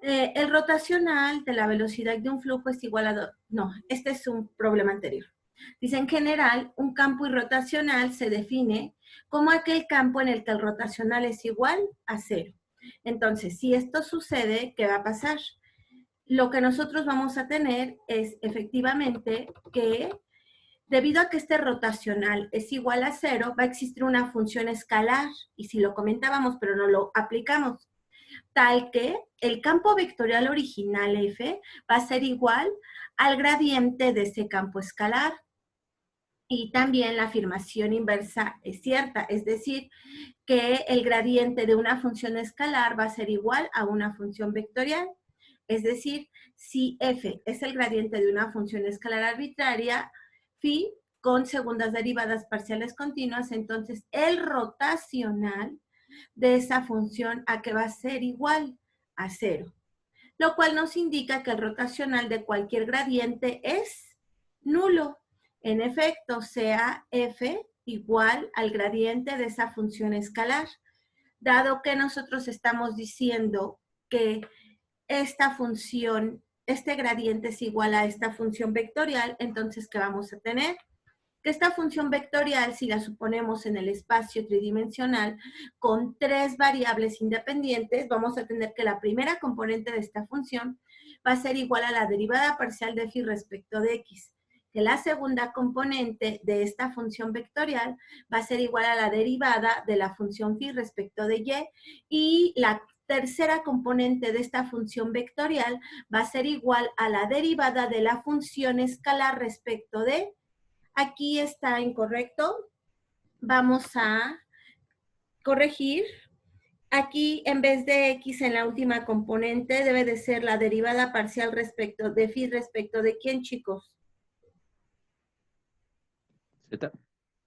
El rotacional de la velocidad de un flujo es igual a... No, este es un problema anterior. Dice, en general, un campo irrotacional se define como aquel campo en el que el rotacional es igual a cero. Entonces, si esto sucede, ¿qué va a pasar? Lo que nosotros vamos a tener es efectivamente que debido a que este rotacional es igual a cero, va a existir una función escalar, y si lo comentábamos pero no lo aplicamos, tal que el campo vectorial original F va a ser igual al gradiente de ese campo escalar. Y también la afirmación inversa es cierta, es decir, que el gradiente de una función escalar va a ser igual a una función vectorial. Es decir, si f es el gradiente de una función escalar arbitraria, phi con segundas derivadas parciales continuas, entonces el rotacional de esa función a que va a ser igual a cero, lo cual nos indica que el rotacional de cualquier gradiente es nulo. En efecto, sea f igual al gradiente de esa función escalar. Dado que nosotros estamos diciendo que esta función, este gradiente es igual a esta función vectorial, entonces, ¿qué vamos a tener? Que esta función vectorial, si la suponemos en el espacio tridimensional con tres variables independientes, vamos a tener que la primera componente de esta función va a ser igual a la derivada parcial de phi respecto de x, que la segunda componente de esta función vectorial va a ser igual a la derivada de la función phi respecto de y la tercera componente de esta función vectorial va a ser igual a la derivada de la función escalar respecto de... Aquí está incorrecto. Vamos a corregir. Aquí, en vez de x en la última componente, debe de ser la derivada parcial respecto de phi respecto de quién, chicos. Z.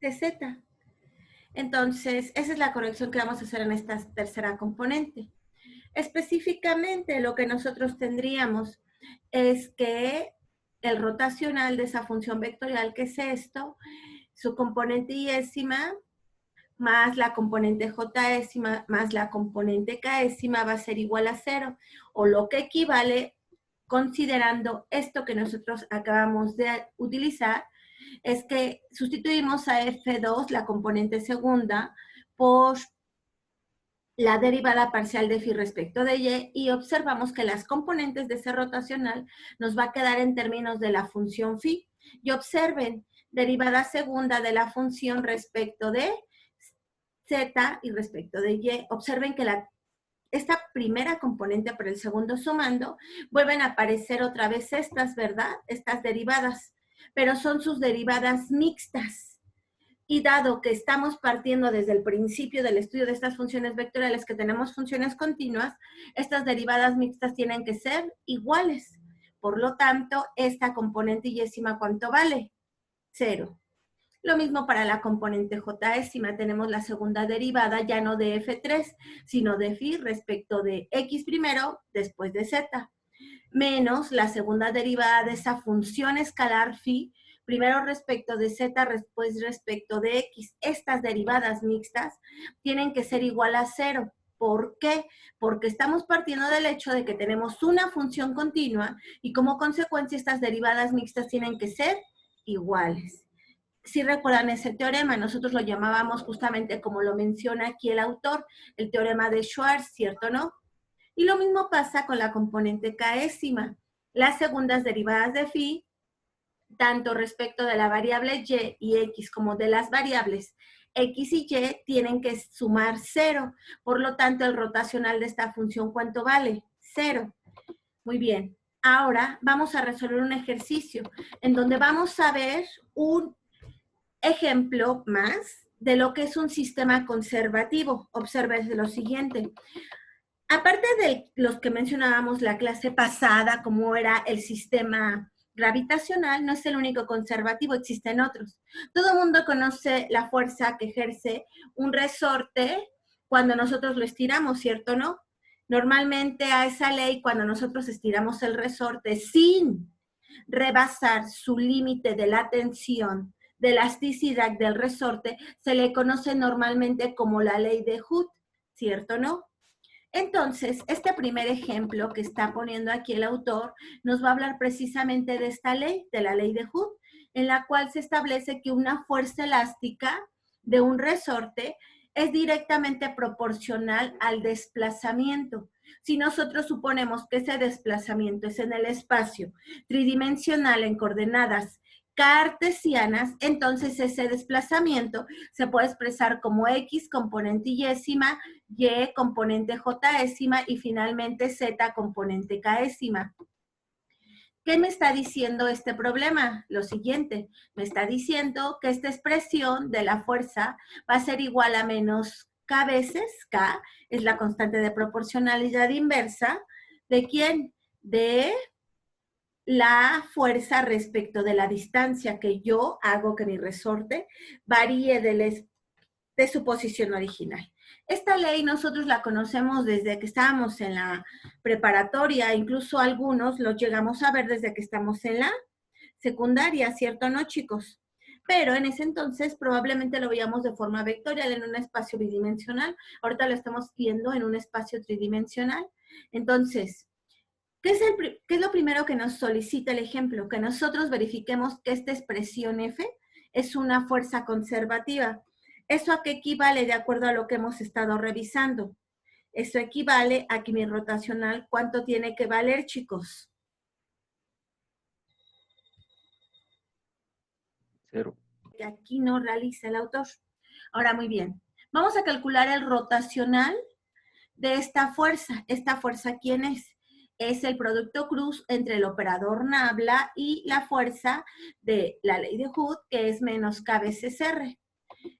De z. Entonces, esa es la corrección que vamos a hacer en esta tercera componente. Específicamente, lo que nosotros tendríamos es que el rotacional de esa función vectorial, que es esto, su componente yésima más la componente jésima más la componente késima va a ser igual a cero, o lo que equivale, considerando esto que nosotros acabamos de utilizar, es que sustituimos a F2, la componente segunda, por la derivada parcial de phi respecto de y observamos que las componentes de ese rotacional nos va a quedar en términos de la función phi. Y observen, derivada segunda de la función respecto de z y respecto de y. Observen que esta primera componente por el segundo sumando, vuelven a aparecer otra vez estas, ¿verdad? Estas derivadas, pero son sus derivadas mixtas. Y dado que estamos partiendo desde el principio del estudio de estas funciones vectoriales, que tenemos funciones continuas, estas derivadas mixtas tienen que ser iguales. Por lo tanto, esta componente yésima, ¿cuánto vale? 0. Lo mismo para la componente jésima, tenemos la segunda derivada ya no de f3, sino de phi respecto de x primero, después de z, menos la segunda derivada de esa función escalar phi, primero respecto de z, después respecto de x. Estas derivadas mixtas tienen que ser igual a 0. ¿Por qué? Porque estamos partiendo del hecho de que tenemos una función continua y como consecuencia estas derivadas mixtas tienen que ser iguales. Si recuerdan ese teorema, nosotros lo llamábamos justamente como lo menciona aquí el autor, el teorema de Schwarz, ¿cierto o no? Y lo mismo pasa con la componente késima. Las segundas derivadas de phi, tanto respecto de la variable y x como de las variables x y y, tienen que sumar 0. Por lo tanto, el rotacional de esta función, ¿cuánto vale? 0. Muy bien. Ahora vamos a resolver un ejercicio en donde vamos a ver un ejemplo más de lo que es un sistema conservativo. Observen lo siguiente. Aparte de los que mencionábamos la clase pasada, como era el sistema gravitacional, no es el único conservativo, existen otros. Todo el mundo conoce la fuerza que ejerce un resorte cuando nosotros lo estiramos, ¿cierto o no? Normalmente a esa ley, cuando nosotros estiramos el resorte sin rebasar su límite de la tensión, de elasticidad del resorte, se le conoce normalmente como la ley de Hooke, ¿cierto o no? Entonces, este primer ejemplo que está poniendo aquí el autor nos va a hablar precisamente de esta ley, de la ley de Hooke, en la cual se establece que una fuerza elástica de un resorte es directamente proporcional al desplazamiento. Si nosotros suponemos que ese desplazamiento es en el espacio tridimensional en coordenadas cartesianas, entonces ese desplazamiento se puede expresar como X componente Y-ésima, Y componente J-ésima y finalmente Z componente K-ésima. ¿Qué me está diciendo este problema? Lo siguiente, me está diciendo que esta expresión de la fuerza va a ser igual a menos K veces, K es la constante de proporcionalidad inversa, ¿de quién? De la fuerza respecto de la distancia que yo hago que mi resorte varíe de su posición original. Esta ley nosotros la conocemos desde que estábamos en la preparatoria, incluso algunos lo llegamos a ver desde que estamos en la secundaria, ¿cierto o no, chicos? Pero en ese entonces probablemente lo veíamos de forma vectorial en un espacio bidimensional. Ahorita lo estamos viendo en un espacio tridimensional. Entonces, ¿qué es lo primero que nos solicita el ejemplo? Que nosotros verifiquemos que esta expresión F es una fuerza conservativa. ¿Eso a qué equivale de acuerdo a lo que hemos estado revisando? Eso equivale a que mi rotacional, ¿cuánto tiene que valer, chicos? 0. Que aquí no realiza el autor. Ahora, muy bien. Vamos a calcular el rotacional de esta fuerza. ¿Esta fuerza quién es? Es el producto cruz entre el operador nabla y la fuerza de la ley de Hooke, que es menos K veces R.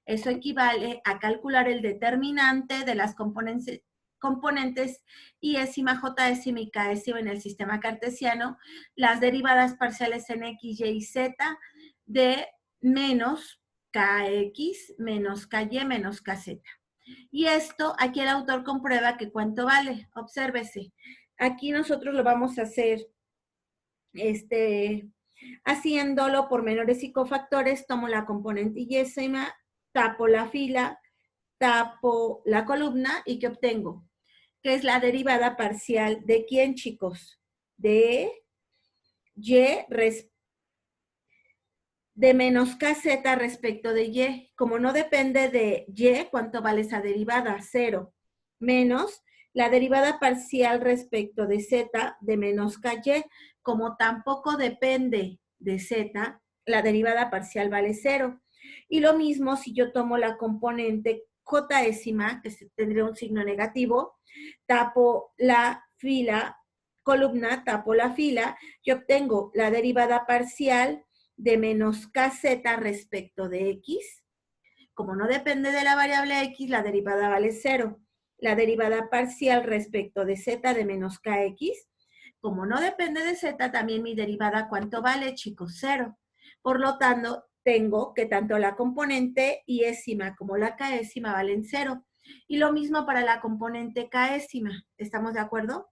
Eso equivale a calcular el determinante de las componentes y-ésima, j-ésima y k-ésima en el sistema cartesiano, las derivadas parciales en x, y y z de menos kx menos ky menos kz. Y esto, aquí el autor comprueba que cuánto vale. Obsérvese. Aquí nosotros lo vamos a hacer haciéndolo por menores y cofactores. Tomo la componente y-ésima, tapo la fila, tapo la columna y ¿qué obtengo? Que es la derivada parcial de ¿quién, chicos? De y de menos kz respecto de y. Como no depende de y, ¿cuánto vale esa derivada? 0. Menos la derivada parcial respecto de z de menos ky. Como tampoco depende de z, la derivada parcial vale 0. Y lo mismo si yo tomo la componente j-ésima, que tendría un signo negativo, tapo la fila, columna, tapo la fila, y obtengo la derivada parcial de menos kz respecto de x. Como no depende de la variable x, la derivada vale 0. La derivada parcial respecto de z de menos kx. Como no depende de z, también mi derivada, ¿cuánto vale, chicos? 0. Por lo tanto, tengo que tanto la componente y-ésima como la k-ésima valen 0. Y lo mismo para la componente k-ésima. ¿Estamos de acuerdo?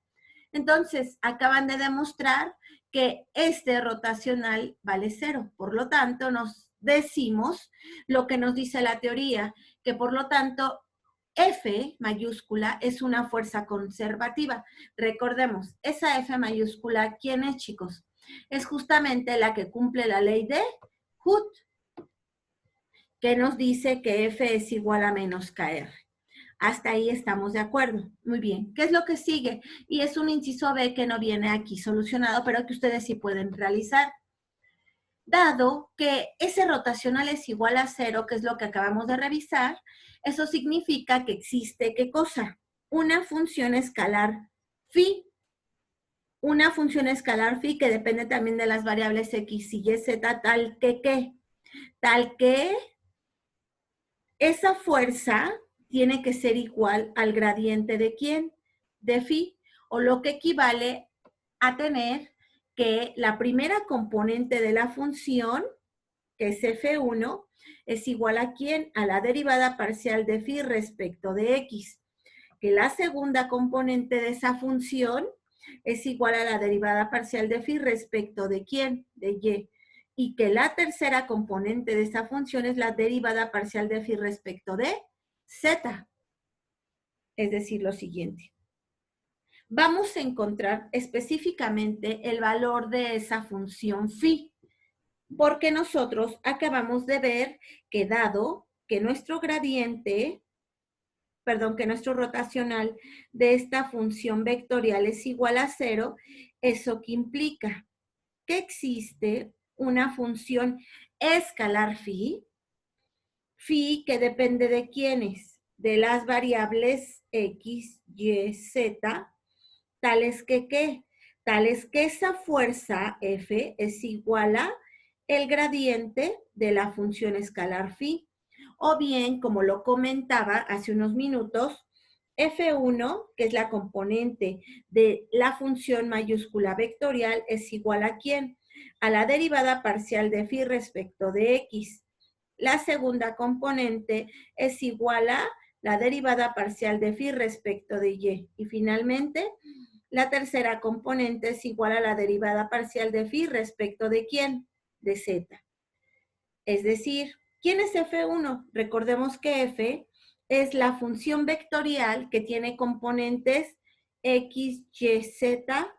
Entonces, acaban de demostrar que este rotacional vale 0. Por lo tanto, nos decimos lo que nos dice la teoría, que por lo tanto, F mayúscula es una fuerza conservativa. Recordemos, esa F mayúscula, ¿quién es, chicos? Es justamente la que cumple la ley de Hooke, que nos dice que F es igual a menos KR. Hasta ahí estamos de acuerdo. Muy bien. ¿Qué es lo que sigue? Y es un inciso B que no viene aquí solucionado, pero que ustedes sí pueden realizar. Dado que ese rotacional es igual a 0, que es lo que acabamos de revisar, eso significa que existe, ¿qué cosa? Una función escalar phi. Una función escalar phi que depende también de las variables x y y, z, tal que ¿qué? Tal que esa fuerza tiene que ser igual al gradiente de ¿quién? De phi, o lo que equivale a tener que la primera componente de la función, que es f1, es igual a ¿quién? A la derivada parcial de phi respecto de x. Que la segunda componente de esa función es igual a la derivada parcial de phi respecto de ¿quién? De y. Y que la tercera componente de esa función es la derivada parcial de phi respecto de z. Es decir, lo siguiente. vamos a encontrar específicamente el valor de esa función phi, porque nosotros acabamos de ver que dado que nuestro gradiente, perdón, que nuestro rotacional de esta función vectorial es igual a 0, ¿eso qué implica? Que existe una función escalar phi, phi que depende de quiénes, de las variables x, y, z, tales que ¿qué? Tales que esa fuerza F es igual a el gradiente de la función escalar phi. O bien, como lo comentaba hace unos minutos, F1, que es la componente de la función mayúscula vectorial, es igual a ¿quién? A la derivada parcial de phi respecto de x. La segunda componente es igual a la derivada parcial de phi respecto de y. Y finalmente, la tercera componente es igual a la derivada parcial de phi respecto de ¿quién? De z. Es decir, ¿quién es F1? Recordemos que F es la función vectorial que tiene componentes x, y, z,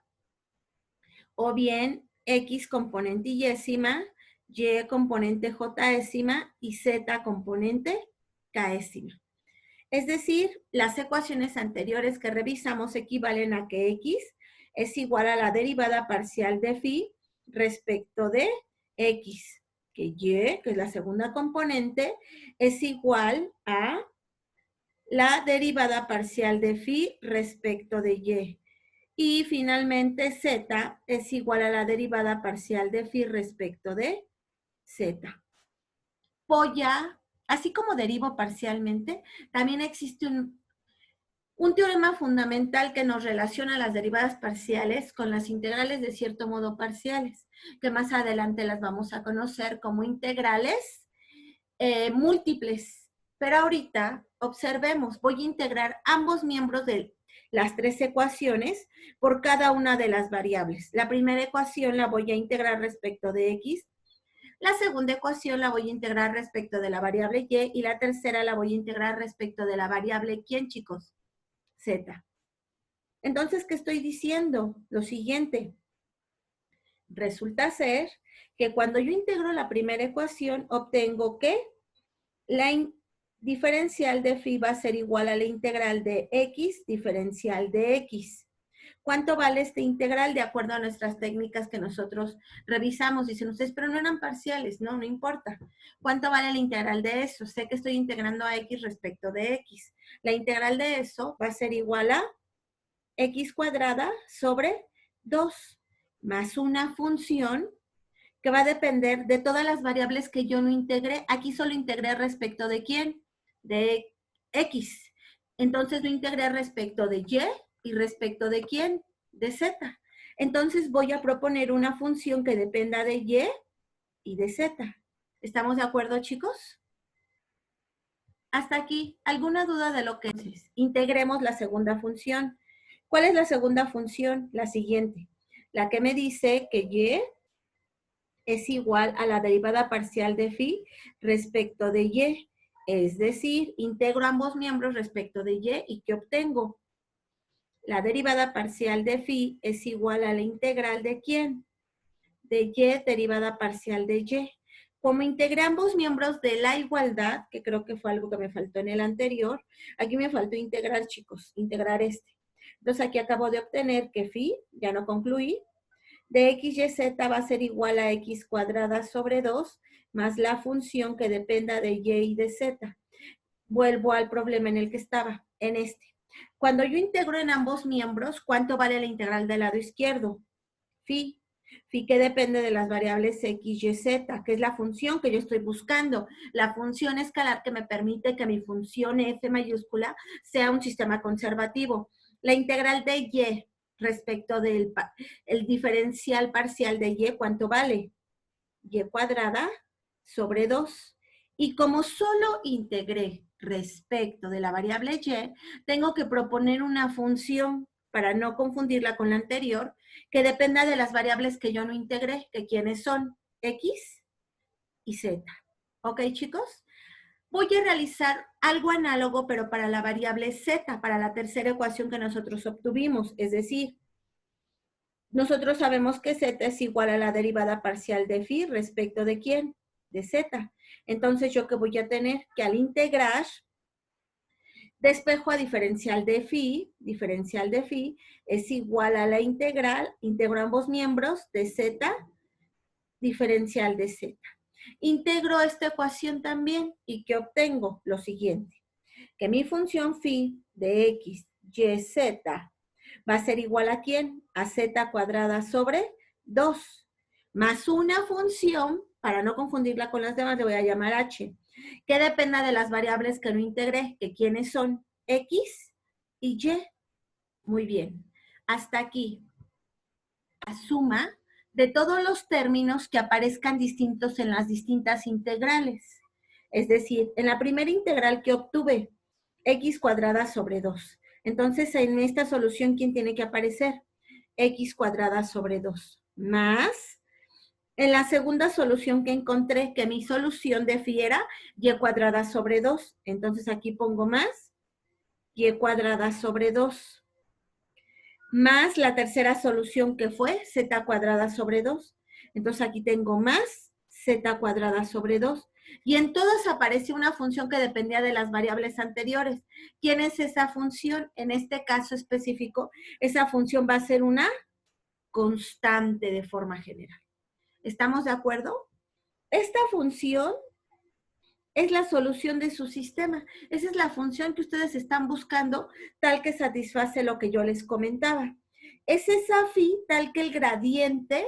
o bien x componente y-ésima, y componente j-ésima y z componente k-ésima. Es decir, las ecuaciones anteriores que revisamos equivalen a que x es igual a la derivada parcial de phi respecto de x, que y, que es la segunda componente, es igual a la derivada parcial de phi respecto de y. Y finalmente z es igual a la derivada parcial de phi respecto de z. Voy a, así como derivo parcialmente, también existe un teorema fundamental que nos relaciona las derivadas parciales con las integrales de cierto modo parciales, que más adelante las vamos a conocer como integrales múltiples. Pero ahorita, observemos, voy a integrar ambos miembros de las tres ecuaciones por cada una de las variables. La primera ecuación la voy a integrar respecto de x, la segunda ecuación la voy a integrar respecto de la variable y la tercera la voy a integrar respecto de la variable ¿quién, chicos? Z. Entonces, ¿qué estoy diciendo? Lo siguiente. Resulta ser que cuando yo integro la primera ecuación, obtengo que la diferencial de phi va a ser igual a la integral de x diferencial de x. ¿Cuánto vale este integral de acuerdo a nuestras técnicas que nosotros revisamos? Dicen ustedes, pero no eran parciales. No, no importa. ¿Cuánto vale la integral de eso? Sé que estoy integrando a x respecto de x. La integral de eso va a ser igual a x cuadrada sobre 2 más una función que va a depender de todas las variables que yo no integré. Aquí solo integré respecto de quién, de x. Entonces lo integré respecto de y respecto de quién, de z. Entonces voy a proponer una función que dependa de y de z. ¿Estamos de acuerdo, chicos? Hasta aquí, ¿alguna duda de lo que es? Integremos la segunda función. ¿Cuál es la segunda función? La siguiente. La que me dice que y es igual a la derivada parcial de phi respecto de y. Es decir, integro ambos miembros respecto de y ¿qué obtengo? La derivada parcial de phi es igual a la integral de ¿quién? De y derivada parcial de y. Como integré ambos miembros de la igualdad, que creo que fue algo que me faltó en el anterior, aquí me faltó integrar, chicos, integrar este. Entonces aquí acabo de obtener que phi, ya no concluí, de x y z va a ser igual a x cuadrada sobre 2 más la función que dependa de y de z. Vuelvo al problema en el que estaba, en este. Cuando yo integro en ambos miembros, ¿cuánto vale la integral del lado izquierdo? Phi. Phi que depende de las variables x, y, z, que es la función que yo estoy buscando. La función escalar que me permite que mi función f mayúscula sea un sistema conservativo. La integral de y respecto del el diferencial parcial de y, ¿cuánto vale? Y cuadrada sobre 2. Y como solo integré respecto de la variable y, tengo que proponer una función, para no confundirla con la anterior, que dependa de las variables que yo no integré, que quiénes son x y z. ¿Ok, chicos? Voy a realizar algo análogo, pero para la variable z, para la tercera ecuación que nosotros obtuvimos. Es decir, nosotros sabemos que z es igual a la derivada parcial de phi respecto de ¿quién? De z. Entonces, ¿yo qué voy a tener? Que al integrar, despejo a diferencial de phi es igual a la integral, integro ambos miembros de z, diferencial de z. Integro esta ecuación también y ¿qué obtengo? Lo siguiente, que mi función phi de x, y, z va a ser igual a ¿quién? A z cuadrada sobre 2, más una función, para no confundirla con las demás, le voy a llamar h, que dependa de las variables que no integré, que quiénes son x y y. Muy bien. Hasta aquí. La suma de todos los términos que aparezcan distintos en las distintas integrales. Es decir, en la primera integral que obtuve, x cuadrada sobre 2. Entonces, en esta solución, ¿quién tiene que aparecer? X cuadrada sobre 2. Más, en la segunda solución que encontré, que mi solución de phi era y cuadrada sobre 2. Entonces, aquí pongo más y cuadrada sobre 2. Más la tercera solución que fue z cuadrada sobre 2. Entonces aquí tengo más z cuadrada sobre 2. Y en todas aparece una función que dependía de las variables anteriores. ¿Quién es esa función? En este caso específico, esa función va a ser una constante de forma general. ¿Estamos de acuerdo? Esta función es la solución de su sistema. Esa es la función que ustedes están buscando, tal que satisface lo que yo les comentaba. Es esa phi tal que el gradiente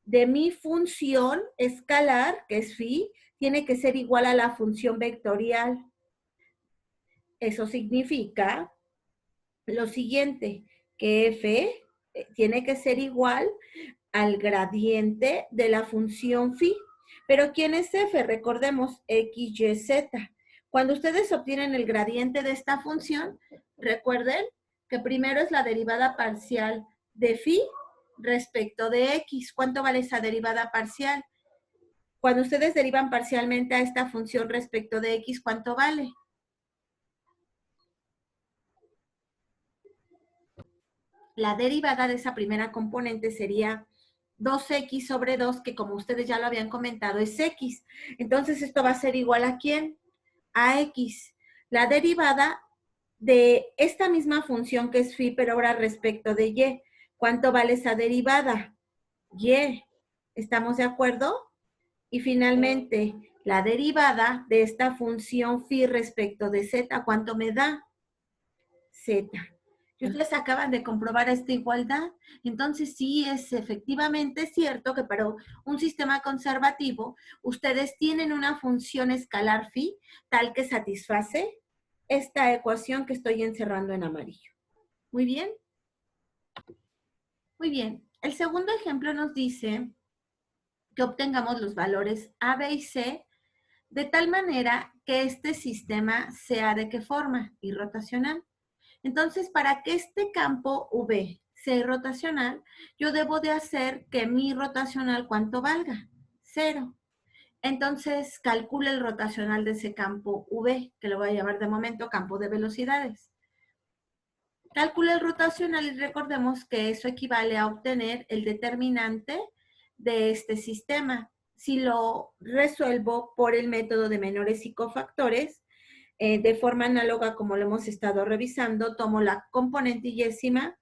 de mi función escalar, que es phi, tiene que ser igual a la función vectorial. Eso significa lo siguiente, que f tiene que ser igual al gradiente de la función phi. Pero ¿quién es f? Recordemos, x, y, z. Cuando ustedes obtienen el gradiente de esta función, recuerden que primero es la derivada parcial de phi respecto de x. ¿Cuánto vale esa derivada parcial? Cuando ustedes derivan parcialmente a esta función respecto de x, ¿cuánto vale? La derivada de esa primera componente sería 2x sobre 2, que como ustedes ya lo habían comentado, es x. Entonces, esto va a ser igual a ¿quién? A x. La derivada de esta misma función que es phi, pero ahora respecto de y. ¿Cuánto vale esa derivada? Y. ¿Estamos de acuerdo? Y finalmente, la derivada de esta función phi respecto de z, ¿cuánto me da? Z. Y ustedes acaban de comprobar esta igualdad. Entonces, sí es efectivamente cierto que para un sistema conservativo, ustedes tienen una función escalar phi tal que satisface esta ecuación que estoy encerrando en amarillo. Muy bien. Muy bien. El segundo ejemplo nos dice que obtengamos los valores A, B y C de tal manera que este sistema sea ¿de qué forma? Irrotacional. Entonces, para que este campo V sea irrotacional, yo debo de hacer que mi rotacional, ¿cuánto valga? 0. Entonces, calcule el rotacional de ese campo V, que lo voy a llamar de momento campo de velocidades. Calcule el rotacional y recordemos que eso equivale a obtener el determinante de este sistema. Si lo resuelvo por el método de menores y cofactores, de forma análoga como lo hemos estado revisando, tomo la componente y-ésima,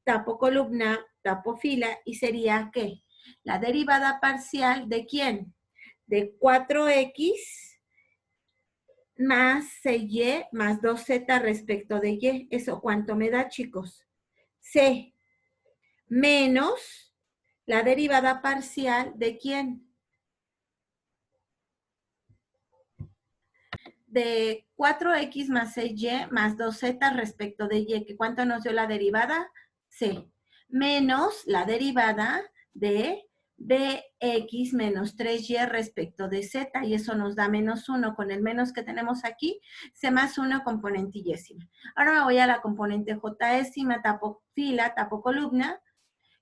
tapo columna, tapo fila y sería ¿qué? La derivada parcial ¿de quién? De 4x más 6y más 2z respecto de y. ¿Eso cuánto me da, chicos? C menos la derivada parcial ¿de quién? De 4x más 6y más 2z respecto de y, que ¿cuánto nos dio la derivada? C, menos la derivada de bx menos 3y respecto de z, y eso nos da menos 1. Con el menos que tenemos aquí, c más 1 componente y-ésima. Ahora me voy a la componente j-ésima, tapo fila, tapo columna,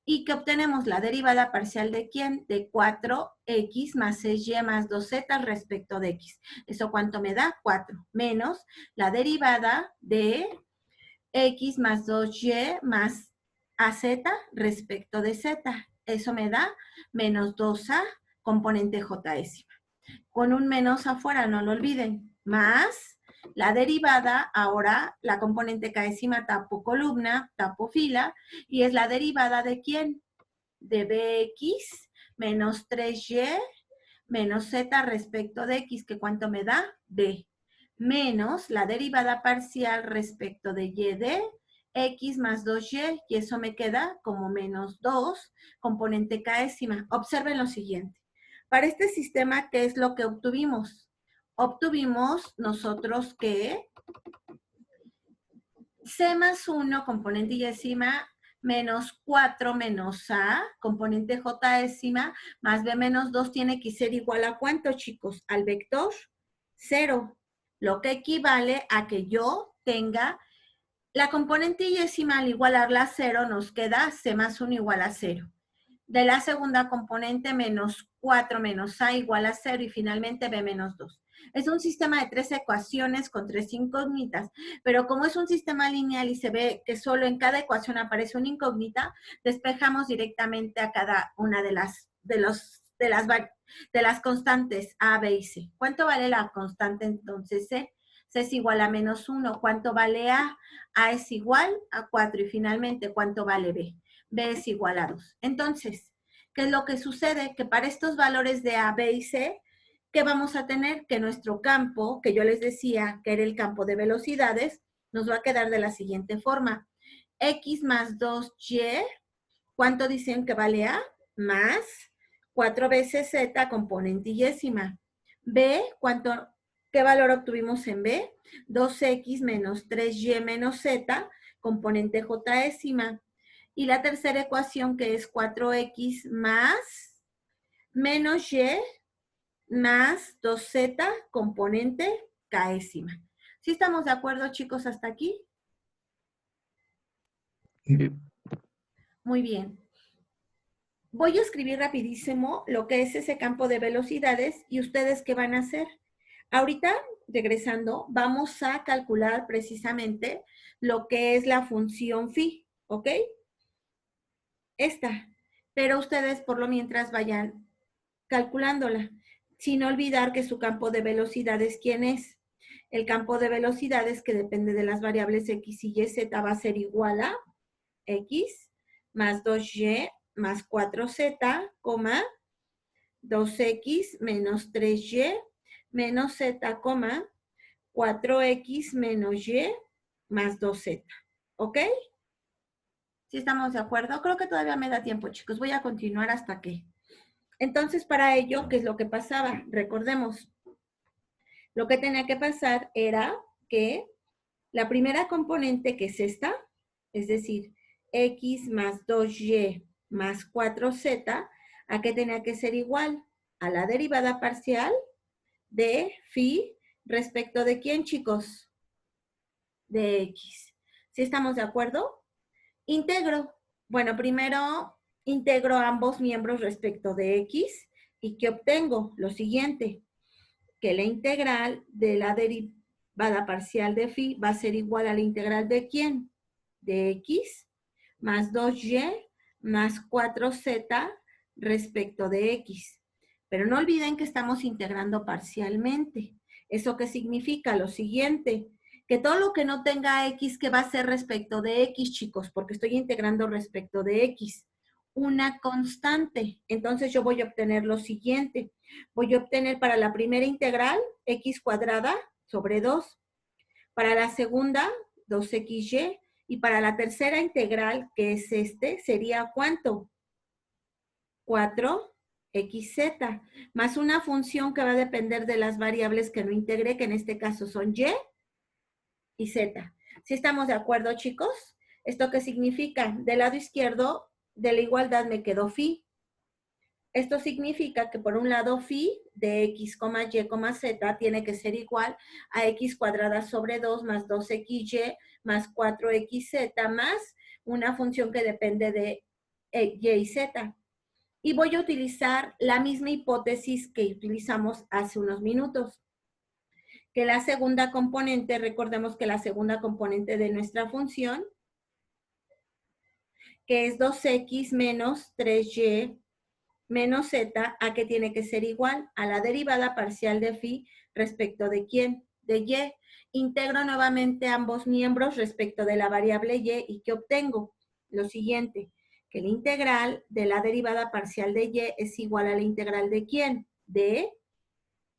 y que obtenemos la derivada parcial de ¿quién? De 4x más 6y más 2z respecto de x. ¿Eso cuánto me da? 4 menos la derivada de x más 2y más az respecto de z. Eso me da menos 2a componente jésima. Con un menos afuera, no lo olviden, más la derivada, ahora la componente késima tapo columna, tapo fila, y es la derivada de ¿quién? De bx menos 3y menos z respecto de x, que ¿cuánto me da? B, menos la derivada parcial respecto de y de x más 2y, y eso me queda como menos 2, componente késima. Observen lo siguiente. Para este sistema, ¿qué es lo que obtuvimos? Obtuvimos nosotros que c más 1, componente yésima, menos 4 menos a, componente jésima, más b menos 2 tiene que ser igual a ¿cuánto, chicos? Al vector 0, lo que equivale a que yo tenga la componente yésima al igualarla a 0, nos queda c más 1 igual a 0. De la segunda componente, menos 4 menos a igual a 0 y finalmente b menos 2. Es un sistema de 3 ecuaciones con 3 incógnitas, pero como es un sistema lineal y se ve que solo en cada ecuación aparece una incógnita, despejamos directamente a cada una de las constantes a, b y c. ¿Cuánto vale la constante entonces c? C es igual a menos 1. ¿Cuánto vale a? A es igual a 4 y finalmente ¿cuánto vale b? B es igual a 2. Entonces, ¿qué es lo que sucede? Que para estos valores de A, B y C, ¿qué vamos a tener? Que nuestro campo, que yo les decía que era el campo de velocidades, nos va a quedar de la siguiente forma. X más 2y, ¿cuánto dicen que vale A? Más 4 veces Z, componente yésima. B, ¿qué valor obtuvimos en B? 2x menos 3y menos Z, componente jésima. Y la tercera ecuación, que es 4x más menos y más 2z componente késima. ¿Sí estamos de acuerdo, chicos, hasta aquí? Sí. Muy bien. Voy a escribir rapidísimo lo que es ese campo de velocidades y ustedes qué van a hacer. Ahorita, regresando, vamos a calcular precisamente lo que es la función phi, ¿ok? Esta. Pero ustedes por lo mientras vayan calculándola, sin olvidar que su campo de velocidades, ¿quién es? El campo de velocidades que depende de las variables x y y, z va a ser igual a x más 2y más 4z, 2x menos 3y menos z, 4x menos y más 2z. ¿Ok? ¿Sí estamos de acuerdo? Creo que todavía me da tiempo, chicos. Voy a continuar hasta que. Entonces, para ello, ¿qué es lo que pasaba? Recordemos, lo que tenía que pasar era que la primera componente, que es esta, es decir, x más 2y más 4z, ¿a qué tenía que ser igual? A la derivada parcial de phi respecto de quién, chicos? De x. ¿Sí estamos de acuerdo? Integro. Bueno, primero integro ambos miembros respecto de x y ¿qué obtengo? Lo siguiente, que la integral de la derivada parcial de phi va a ser igual a la integral de ¿quién? De x más 2y más 4z respecto de x. Pero no olviden que estamos integrando parcialmente. ¿Eso qué significa? Lo siguiente, que todo lo que no tenga x, que va a ser respecto de x, chicos, porque estoy integrando respecto de x, una constante. Entonces yo voy a obtener lo siguiente. Voy a obtener para la primera integral x cuadrada sobre 2. Para la segunda, 2xy. Y para la tercera integral, que es sería ¿cuánto? 4xz. Más una función que va a depender de las variables que no integré, que en este caso son y z. ¿Sí estamos de acuerdo, chicos? ¿Esto qué significa? Del lado izquierdo de la igualdad me quedó phi. Esto significa que por un lado phi de x, y, z tiene que ser igual a x cuadrada sobre 2 más 2xy más 4xz más una función que depende de Y y Z. Y voy a utilizar la misma hipótesis que utilizamos hace unos minutos. Que la segunda componente, recordemos que la segunda componente de nuestra función, que es 2x menos 3y menos z, ¿a qué tiene que ser igual? A la derivada parcial de phi respecto de quién? De y. Integro nuevamente ambos miembros respecto de la variable y ¿qué obtengo? Lo siguiente, que la integral de la derivada parcial de y es igual a la integral de quién? De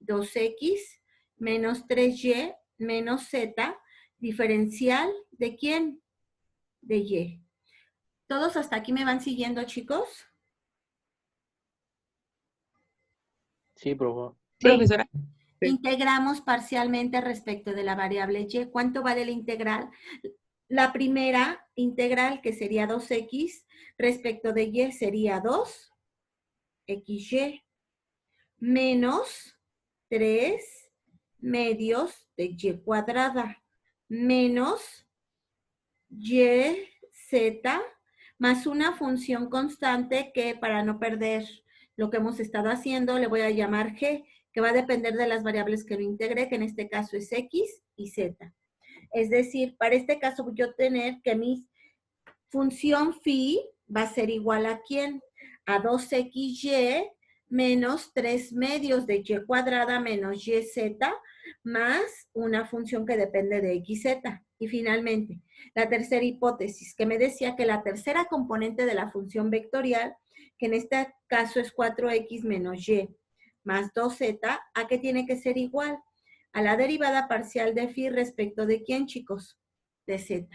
2x menos 3y menos z, diferencial de quién? De y. ¿Todos hasta aquí me van siguiendo, chicos? Sí, profe. Sí. Profesora, Sí. Integramos parcialmente respecto de la variable y. ¿Cuánto vale la integral? La primera integral, que sería 2x, respecto de y sería 2xy, menos 3 medios de y cuadrada, menos y z, más una función constante que, para no perder lo que hemos estado haciendo, le voy a llamar g, que va a depender de las variables que lo integré, que en este caso es x y z. Es decir, para este caso voy a obtener que mi función phi va a ser igual a ¿quién? A 2xy menos 3 medios de y cuadrada menos yz más una función que depende de xz. Y finalmente, la tercera hipótesis, que me decía que la tercera componente de la función vectorial, que en este caso es 4x menos y más 2z, ¿a qué tiene que ser igual? A la derivada parcial de phi respecto de quién, chicos? De z.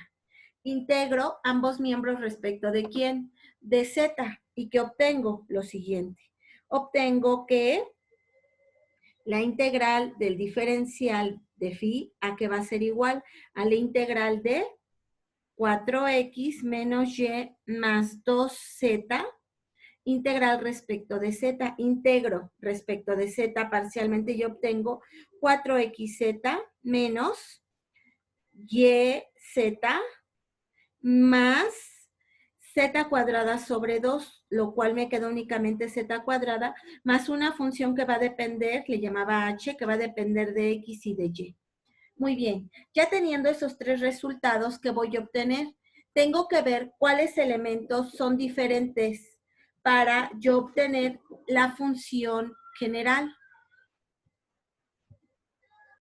Integro ambos miembros respecto de quién? De z. ¿Y qué obtengo? Lo siguiente. Obtengo que la integral del diferencial de phi, ¿a qué va a ser igual? A la integral de 4x menos y más 2z, integral respecto de z, integro respecto de z parcialmente y obtengo 4xz menos yz más z cuadrada sobre 2, lo cual me queda únicamente z cuadrada, más una función que va a depender, le llamaba h, que va a depender de x y de y. Muy bien, ya teniendo esos tres resultados, ¿qué voy a obtener? Tengo que ver cuáles elementos son diferentes para yo obtener la función general.